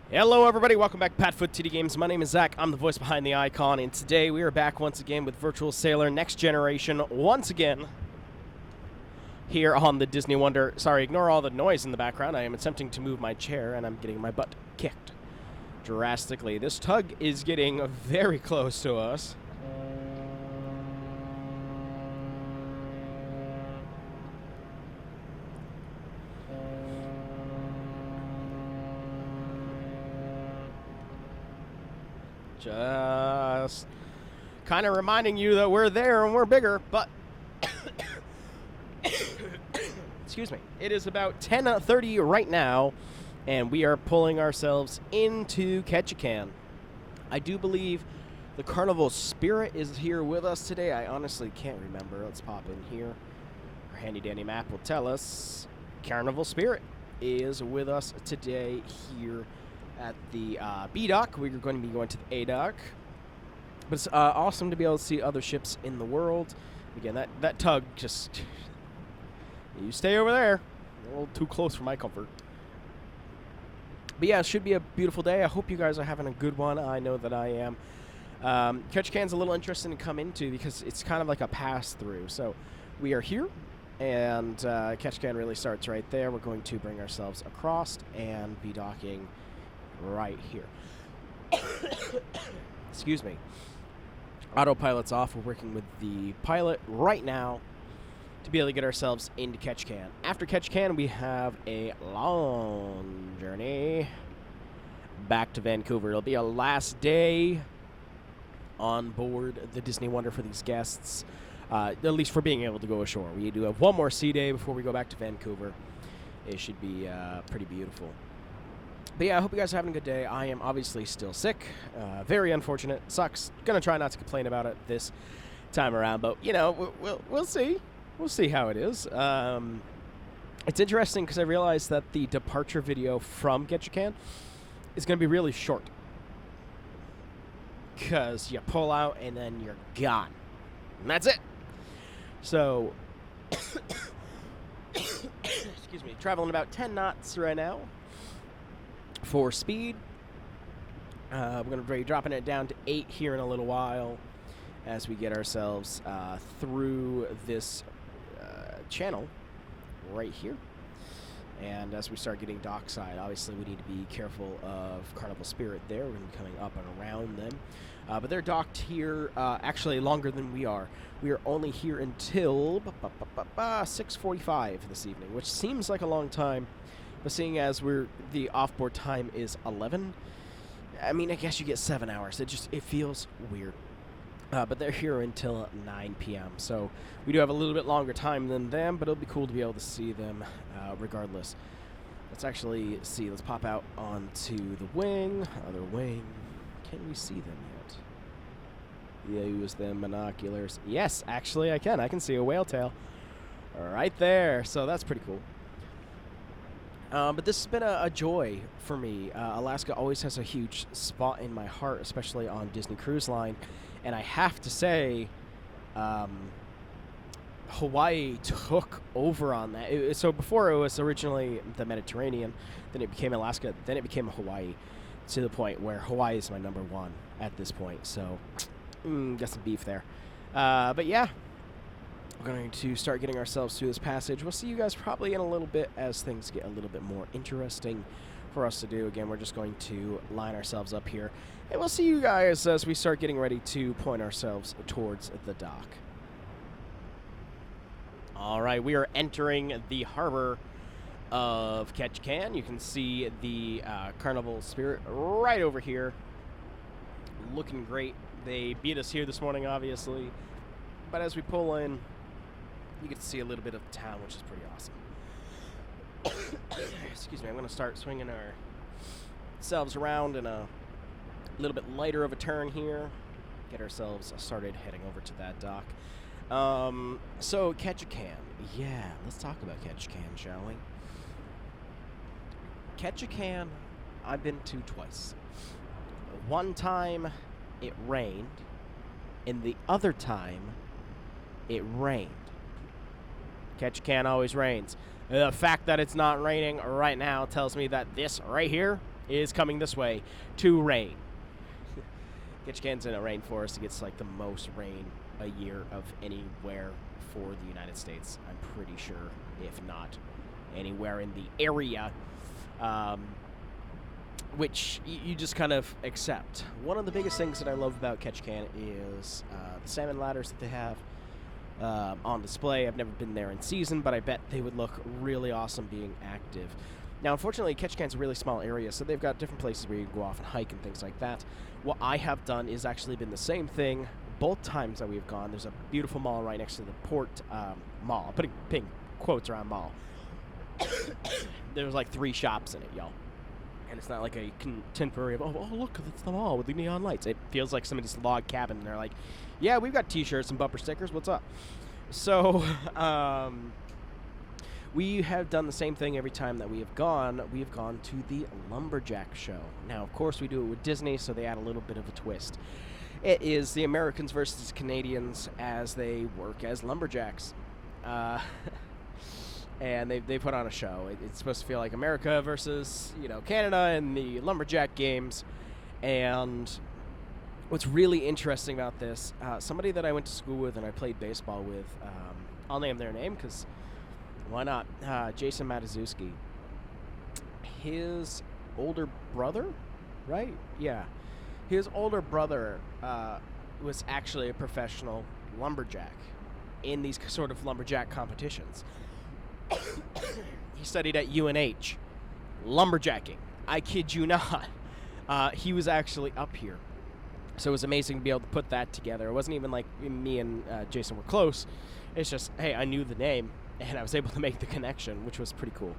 Hello everybody, welcome back to PadFootTD Games. My name is Zach, I'm the voice behind the icon, and today we are back once again with Virtual Sailor Next Generation, once again, here on the Disney Wonder. Sorry, ignore all the noise in the background. I am attempting to move my chair, and I'm getting my butt kicked drastically. This tug is getting very close to us. Just kind of reminding you that we're there and we're bigger, but excuse me. It is about 10:30 right now, and we are pulling ourselves into Ketchikan. I do believe the Carnival Spirit is here with us today. I honestly can't remember. Let's pop in here. Our handy-dandy map will tell us Carnival Spirit is with us today here at the B dock. We're going to be going to the A dock, but it's awesome to be able to see other ships in the world. Again, that tug just you stay over there, a little too close for my comfort. But yeah, it should be a beautiful day. I hope you guys are having a good one. I know that I am. Ketchikan's a little interesting to come into because it's kind of like a pass through. So we are here, and Ketchikan really starts right there. We're going to bring ourselves across and be docking right here. Excuse me. Autopilot's off. We're working with the pilot right now to be able to get ourselves into Ketchikan. After Ketchikan, we have a long journey back to Vancouver. It'll be our last day on board the Disney Wonder for these guests, at least for being able to go ashore. We do have one more sea day before we go back to Vancouver. It should be pretty beautiful. But yeah, I hope you guys are having a good day. I am obviously still sick. Very unfortunate. Sucks. Gonna try not to complain about it this time around, but you know, we'll see. We'll see how it is. It's interesting because I realized that the departure video from Ketchikan is gonna be really short, because you pull out and then you're gone, and that's it. So, excuse me, traveling about 10 knots right now for speed. We're going to be dropping it down to 8 here in a little while as we get ourselves through this channel right here. And as we start getting dockside, obviously we need to be careful of Carnival Spirit there. We're going to be coming up and around them. But they're docked here actually longer than we are. We are only here until 6:45 this evening, which seems like a long time. But seeing as the off-board time is 11, I mean, I guess you get 7 hours. It feels weird. But they're here until 9 p.m. So we do have a little bit longer time than them, but it'll be cool to be able to see them regardless. Let's actually see. Let's pop out onto the wing. Other wing. Can we see them yet? Use them binoculars. Yes, actually I can. I can see a whale tail right there. So that's pretty cool. But this has been a joy for me. Alaska always has a huge spot in my heart, especially on Disney Cruise Line. And I have to say, Hawaii took over on that. So before it was originally the Mediterranean, then it became Alaska, then it became Hawaii, to the point where Hawaii is my number one at this point. So, got some beef there. But yeah. We're going to start getting ourselves through this passage. We'll see you guys probably in a little bit as things get a little bit more interesting for us to do. Again, we're just going to line ourselves up here. And we'll see you guys as we start getting ready to point ourselves towards the dock. All right, we are entering the harbor of Ketchikan. You can see the Carnival Spirit right over here. Looking great. They beat us here this morning, obviously. But as we pull in, you get to see a little bit of town, which is pretty awesome. Excuse me, I'm going to start swinging ourselves around in a little bit lighter of a turn here. Get ourselves started heading over to that dock. So, Ketchikan. Yeah, let's talk about Ketchikan, shall we? Ketchikan, I've been to twice. One time, it rained. And the other time, it rained. Ketchikan always rains. The fact that it's not raining right now tells me that this right here is coming this way to rain. Ketchikan's in a rainforest. It gets like the most rain a year of anywhere for the United States. I'm pretty sure, if not anywhere in the area, which you just kind of accept. One of the biggest things that I love about Ketchikan is the salmon ladders that they have on display. I've never been there in season, but I bet they would look really awesome being active. Now, unfortunately, Ketchikan's a really small area, so they've got different places where you can go off and hike and things like that. What I have done is actually been the same thing both times that we've gone. There's a beautiful mall right next to the port mall. I'm putting pink quotes around mall. There's like 3 shops in it, y'all. And it's not like a contemporary of, oh, look, it's the mall with the neon lights. It feels like somebody's log cabin, and they're like, yeah, we've got T-shirts and bumper stickers. What's up? So, we have done the same thing every time that we have gone. We have gone to the Lumberjack show. Now, of course, we do it with Disney, so they add a little bit of a twist. It is the Americans versus Canadians as they work as lumberjacks. And they put on a show. It's supposed to feel like America versus, Canada and the lumberjack games. And what's really interesting about this, somebody that I went to school with and I played baseball with, I'll name their name because why not? Jason Mataszewski. His older brother, right? Yeah. His older brother was actually a professional lumberjack in these sort of lumberjack competitions. He studied at UNH, lumberjacking. I kid you not. He was actually up here. So it was amazing to be able to put that together. It wasn't even like me and Jason were close. It's just, hey, I knew the name, and I was able to make the connection, which was pretty cool.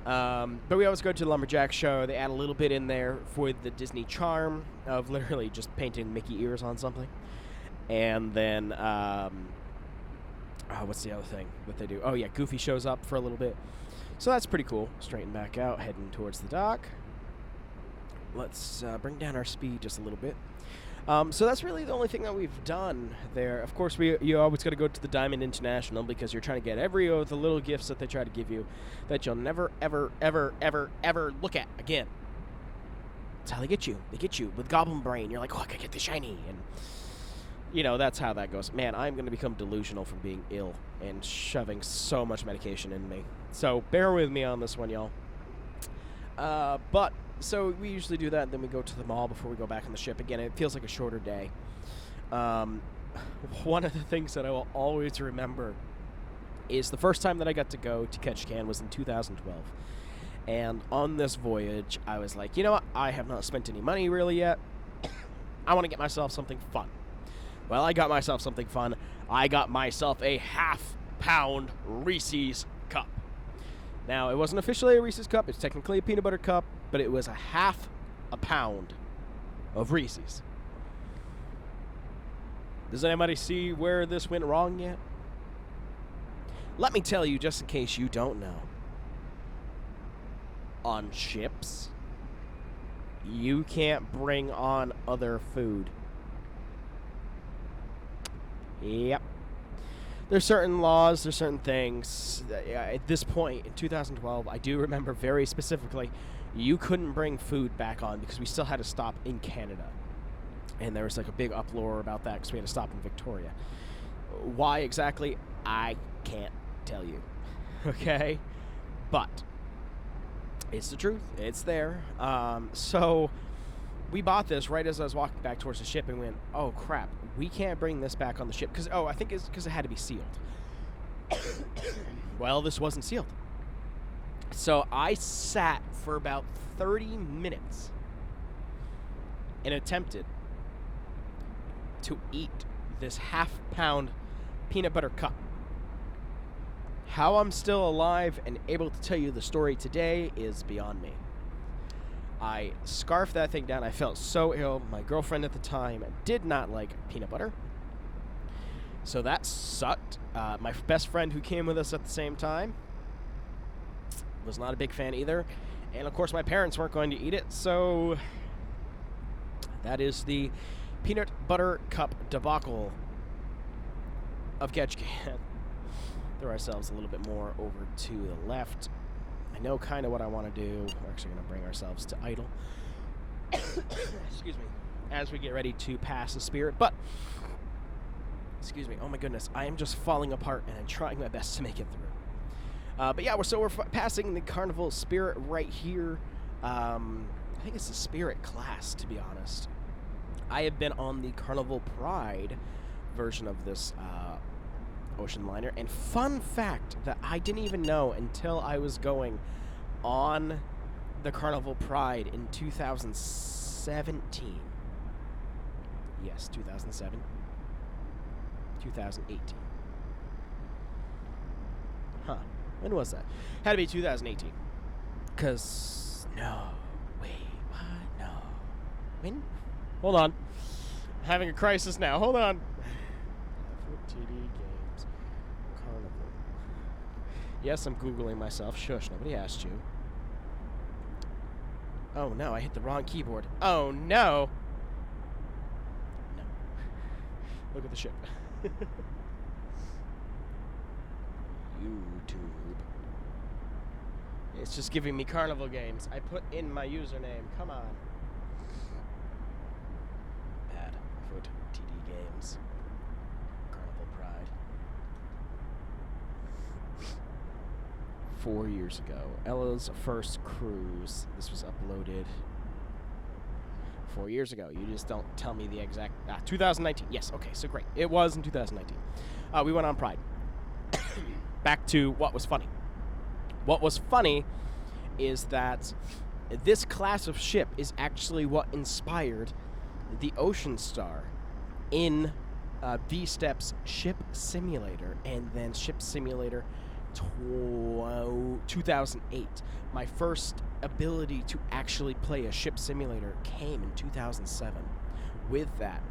But we always go to the Lumberjack show. They add a little bit in there for the Disney charm of literally just painting Mickey ears on something. And then, what's the other thing that they do? Oh, yeah, Goofy shows up for a little bit. So that's pretty cool. Straighten back out, heading towards the dock. Let's bring down our speed just a little bit. So that's really the only thing that we've done there. Of course, you always got to go to the Diamond International because you're trying to get every of the little gifts that they try to give you that you'll never, ever, ever, ever, ever look at again. That's how they get you. They get you with Goblin Brain. You're like, oh, I gotta get the shiny. And, that's how that goes. Man, I'm going to become delusional from being ill and shoving so much medication in me. So bear with me on this one, y'all. So we usually do that, and then we go to the mall before we go back on the ship. Again, it feels like a shorter day. One of the things that I will always remember is the first time that I got to go to Ketchikan was in 2012. And on this voyage, I was like, you know what? I have not spent any money really yet. I want to get myself something fun. Well, I got myself something fun. I got myself a half-pound Reese's cup. Now, it wasn't officially a Reese's cup. It's technically a peanut butter cup, but it was half a pound of Reese's. Does anybody see where this went wrong yet? Let me tell you, just in case you don't know. On ships, you can't bring on other food. Yep. There's certain laws, there's certain things. At this point, in 2012, I do remember very specifically, you couldn't bring food back on because we still had to stop in Canada. And there was like a big uproar about that because we had to stop in Victoria. Why exactly? I can't tell you. Okay? But it's the truth. It's there. So we bought this right as I was walking back towards the ship and went, oh, crap. We can't bring this back on the ship. I think it's because it had to be sealed. Well, this wasn't sealed. So I sat for about 30 minutes and attempted to eat this half-pound peanut butter cup. How I'm still alive and able to tell you the story today is beyond me. I scarfed that thing down. I felt so ill. My girlfriend at the time did not like peanut butter. So that sucked. My best friend who came with us at the same time was not a big fan either. And, of course, my parents weren't going to eat it. So that is the peanut butter cup debacle of Ketchikan. Throw ourselves a little bit more over to the left. I know kind of what I want to do. We're actually going to bring ourselves to idle. Excuse me. As we get ready to pass the Spirit. But, excuse me. Oh my goodness. I am just falling apart and I'm trying my best to make it through. But yeah, we're passing the Carnival Spirit right here. I think it's the Spirit class, to be honest. I have been on the Carnival Pride version of this ocean liner. And fun fact that I didn't even know until I was going on the Carnival Pride in 2017. Yes, 2007. 2018. Huh. When was that? Had to be 2018. Because, no. Wait, what? No. When? Hold on. I'm having a crisis now. Hold on. PadFootTD games. Carnival. Yes, I'm Googling myself. Shush, nobody asked you. Oh, no, I hit the wrong keyboard. Oh, no. No. Look at the ship. YouTube. It's just giving me Carnival games. I put in my username. Come on. PadFootTD games. Carnival Pride. 4 years ago. Ella's first cruise. This was uploaded 4 years ago. You just don't tell me the exact... 2019. Yes, okay, so great. It was in 2019. We went on Pride. Back to what was funny. What was funny is that this class of ship is actually what inspired the Ocean Star in V-Step's Ship Simulator and then Ship Simulator 2008. My first ability to actually play a ship simulator came in 2007 with that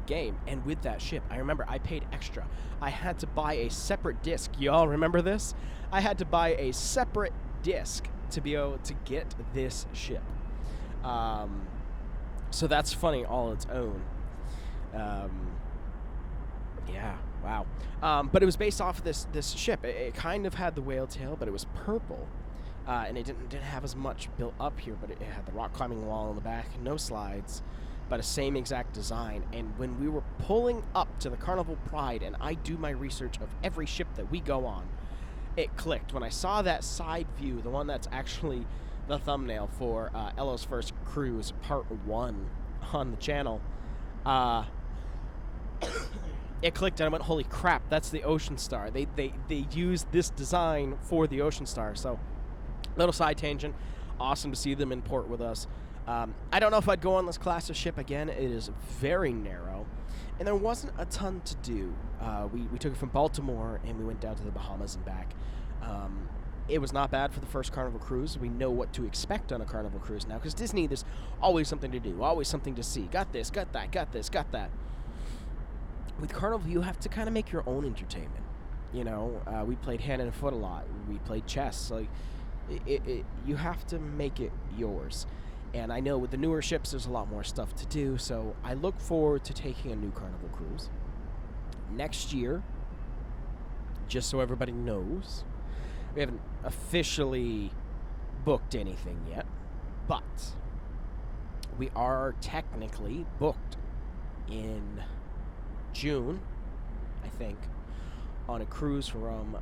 game and with that ship. I remember I paid extra. I had to buy a separate disc. Y'all remember this? I had to buy a separate disc to be able to get this ship. So that's funny all its own. Yeah, wow. But it was based off of this ship. It kind of had the whale tail, but it was purple. And it didn't have as much built up here, but it had the rock climbing wall in the back, no slides, but a same exact design. And when we were pulling up to the Carnival Pride, and I do my research of every ship that we go on, it clicked. When I saw that side view, the one that's actually the thumbnail for Ella's First Cruise Part 1 on the channel, it clicked and I went, holy crap, that's the Ocean Star. They used this design for the Ocean Star. So, little side tangent. Awesome to see them in port with us. I don't know if I'd go on this class of ship again. It is very narrow, and there wasn't a ton to do. We took it from Baltimore, and we went down to the Bahamas and back. It was not bad for the first Carnival cruise. We know what to expect on a Carnival cruise now, because Disney, there's always something to do, always something to see. Got this, got that, got this, got that. With Carnival, you have to kind of make your own entertainment. You know, we played hand and foot a lot. We played chess. Like, you have to make it yours. And I know with the newer ships, there's a lot more stuff to do, so I look forward to taking a new Carnival cruise. Next year, just so everybody knows, we haven't officially booked anything yet, but we are technically booked in June, I think, on a cruise from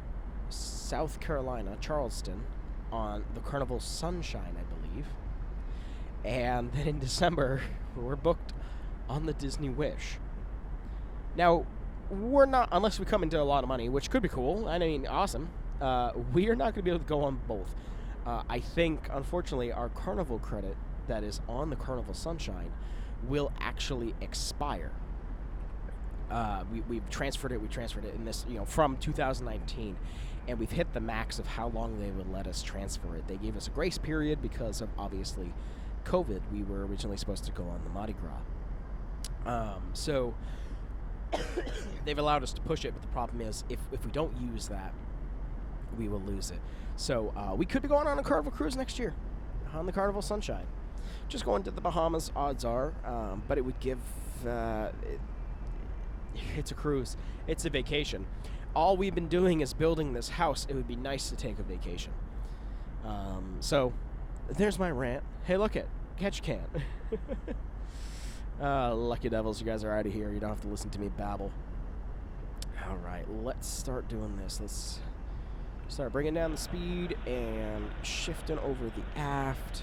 South Carolina, Charleston, on the Carnival Sunshine, I believe. And then in December, we're booked on the Disney Wish. Now, we're not, unless we come into a lot of money, which could be cool. I mean, awesome. We are not going to be able to go on both. I think, unfortunately, our Carnival credit that is on the Carnival Sunshine will actually expire. We've transferred it. We transferred it in this, from 2019, and we've hit the max of how long they would let us transfer it. They gave us a grace period because of, obviously, COVID. We were originally supposed to go on the Mardi Gras. So they've allowed us to push it, but the problem is if we don't use that, we will lose it. So we could be going on a Carnival cruise next year on the Carnival Sunshine. Just going to the Bahamas, odds are, but it would give... it's a cruise. It's a vacation. All we've been doing is building this house. It would be nice to take a vacation. So there's my rant. Hey, look it, Ketchikan. Lucky devils, you guys are out of here. You don't have to listen to me babble. All right, let's start doing this. Let's start bringing down the speed and shifting over the aft.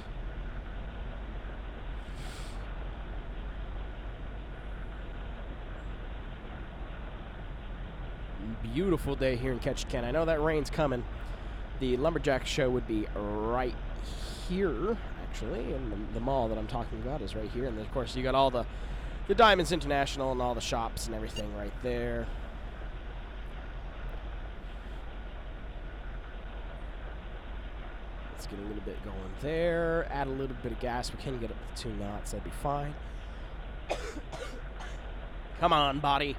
Beautiful day here in Ketchikan. I know that rain's coming. The Lumberjack show would be right here, actually, and the mall that I'm talking about is right here. And then, of course, you got all the Diamonds International and all the shops and everything right there. Let's get a little bit going there. Add a little bit of gas. We can get up to 2 knots. That'd be fine. Come on, body.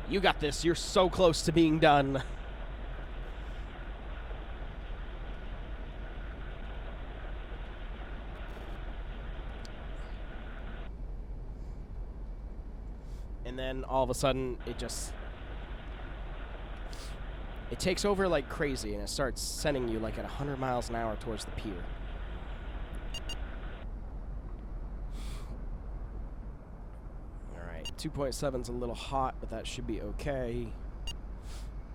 You got this. You're so close to being done. And then all of a sudden, it takes over like crazy, and it starts sending you like at 100 miles an hour towards the pier. All right, 2.7's a little hot, but that should be okay.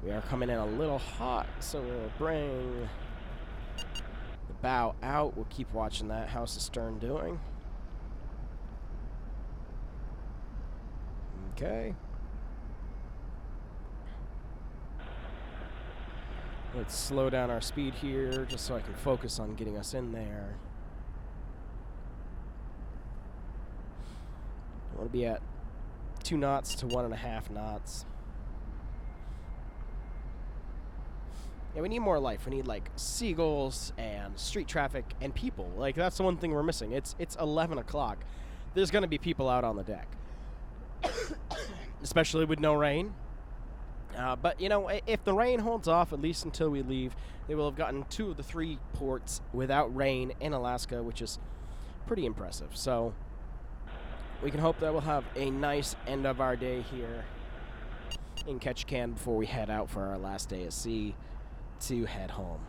We are coming in a little hot, so we'll bring the bow out. We'll keep watching that. How's the stern doing? Okay. Let's slow down our speed here just so I can focus on getting us in there. I want to be at 2 knots to 1.5 knots. Yeah, we need more life. We need like seagulls and street traffic and people. Like, that's the one thing we're missing. It's 11 o'clock. There's going to be people out on the deck. Especially with no rain. But, you know, if the rain holds off, at least until we leave, they will have gotten 2 of the 3 ports without rain in Alaska, which is pretty impressive. So we can hope that we'll have a nice end of our day here in Ketchikan before we head out for our last day at sea to head home.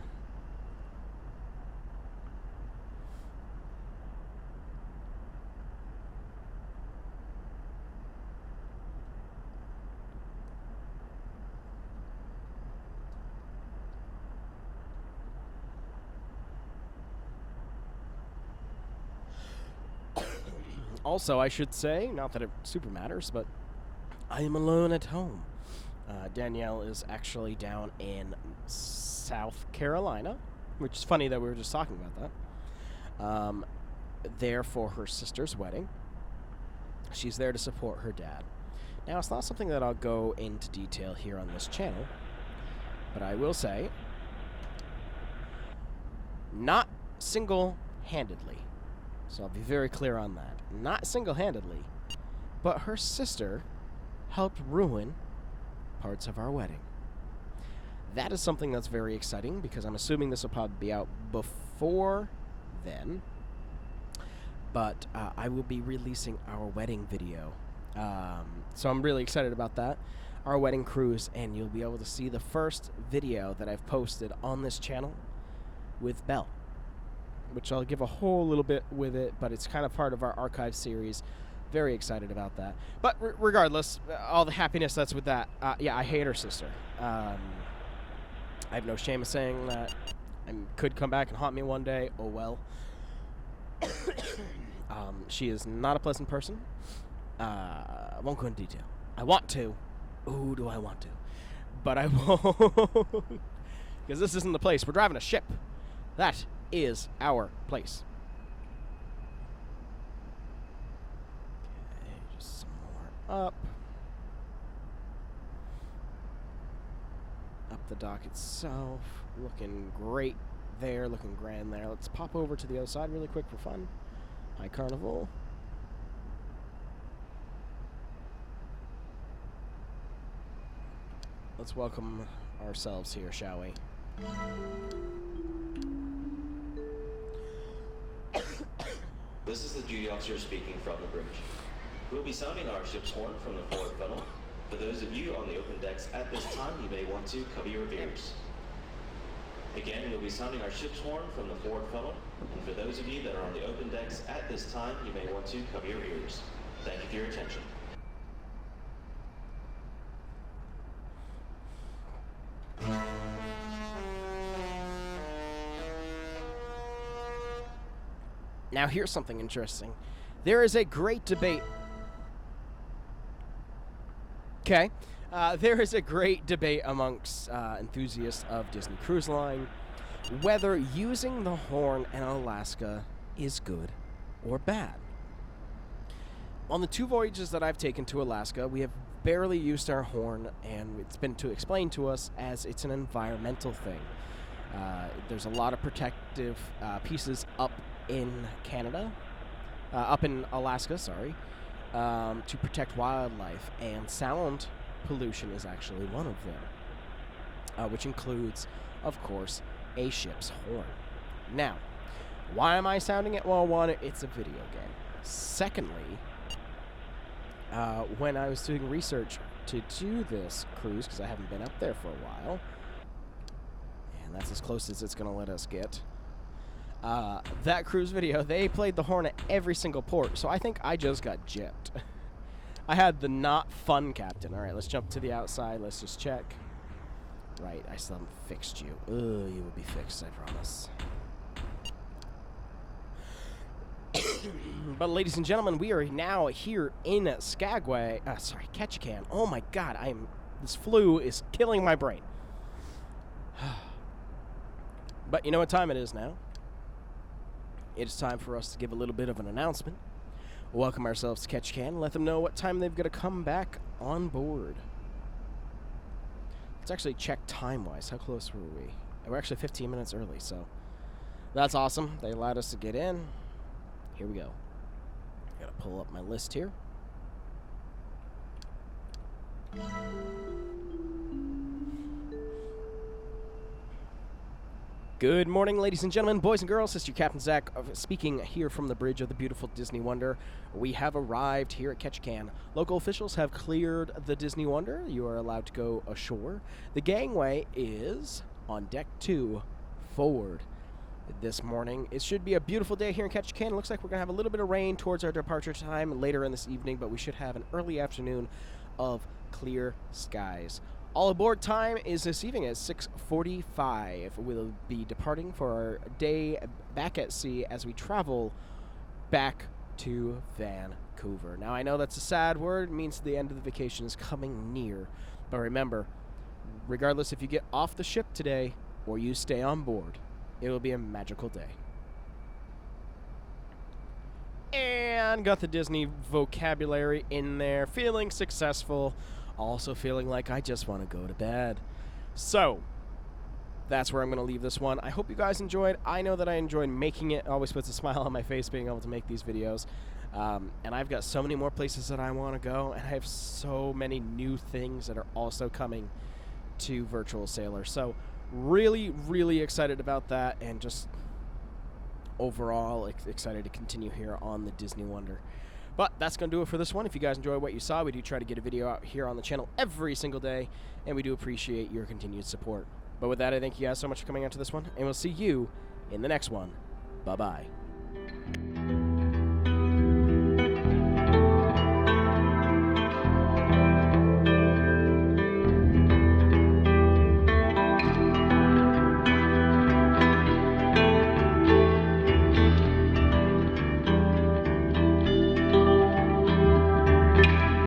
Also, I should say, not that it super matters, but I am alone at home. Danielle is actually down in South Carolina, which is funny that we were just talking about that. There for her sister's wedding. She's there to support her dad. Now, it's not something that I'll go into detail here on this channel, but I will say, not single-handedly. So I'll be very clear on that. Not single-handedly, but her sister helped ruin parts of our wedding. That is something that's very exciting because I'm assuming this will probably be out before then. But I will be releasing our wedding video. So I'm really excited about that. Our wedding cruise, and you'll be able to see the first video that I've posted on this channel with Belle, which I'll give a whole little bit with it, but it's kind of part of our archive series. Very excited about that. But regardless, all the happiness that's with that, yeah, I hate her sister. I have no shame in saying that. Could come back and haunt me one day. Oh, well. She is not a pleasant person. I won't go into detail. I want to. Ooh, do I want to? But I won't. Because this isn't the place. We're driving a ship. That is our place. Okay, just some more up. Up the dock itself. Looking great there, looking grand there. Let's pop over to the other side really quick for fun. Hi, Carnival. Let's welcome ourselves here, shall we? This is the duty officer speaking from the bridge. We'll be sounding our ship's horn from the forward funnel. For those of you on the open decks at this time, you may want to cover your ears. Again, we'll be sounding our ship's horn from the forward funnel, and for those of you that are on the open decks at this time, you may want to cover your ears. Thank you for your attention. Now here's something interesting. There is a great debate. Okay. There is a great debate amongst enthusiasts of Disney Cruise Line whether using the horn in Alaska is good or bad. On the 2 voyages that I've taken to Alaska, we have barely used our horn, and it's been explained to us as it's an environmental thing. There's a lot of protective pieces up in Canada, up in Alaska, sorry, to protect wildlife, and sound pollution is actually one of them, which includes, of course, a ship's horn. Now, why am I sounding it? Well, one, it's a video game. Secondly, when I was doing research to do this cruise, because I haven't been up there for a while, and that's as close as it's going to let us get, that cruise video, they played the horn at every single port, so I think I just got gypped. I had the not fun captain. All right, let's jump to the outside. Let's just check. Right, I still haven't fixed you. You will be fixed, I promise. But ladies and gentlemen, we are now here in Skagway. Sorry, Ketchikan. Oh my God, this flu is killing my brain. But you know what time it is now? It is time for us to give a little bit of an announcement. Welcome ourselves to Ketchikan. Let them know what time they've got to come back on board. Let's actually check time-wise. How close were we? We're actually 15 minutes early, so that's awesome. They allowed us to get in. Here we go. I gotta pull up my list here. Good morning, ladies and gentlemen, boys and girls. This is your Captain Zach speaking here from the bridge of the beautiful Disney Wonder. We have arrived here at Ketchikan. Local officials have cleared the Disney Wonder. You are allowed to go ashore. The gangway is on deck 2 forward. This morning, it should be a beautiful day here in Ketchikan. It looks like we're going to have a little bit of rain towards our departure time later in this evening, but we should have an early afternoon of clear skies. All aboard time is this evening at 6:45. We'll be departing for our day back at sea as we travel back to Vancouver. Now, I know that's a sad word. It means the end of the vacation is coming near. But remember, regardless if you get off the ship today or you stay on board, it will be a magical day. And got the Disney vocabulary in there. Feeling successful. Also feeling like I just want to go to bed. So, that's where I'm going to leave this one. I hope you guys enjoyed. I know that I enjoyed making it. It always puts a smile on my face being able to make these videos. And I've got so many more places that I want to go. And I have so many new things that are also coming to Virtual Sailor. So, really, really excited about that. And just overall excited to continue here on the Disney Wonder. But that's going to do it for this one. If you guys enjoyed what you saw, we do try to get a video out here on the channel every single day, and we do appreciate your continued support. But with that, I thank you guys so much for coming out to this one, and we'll see you in the next one. Bye-bye.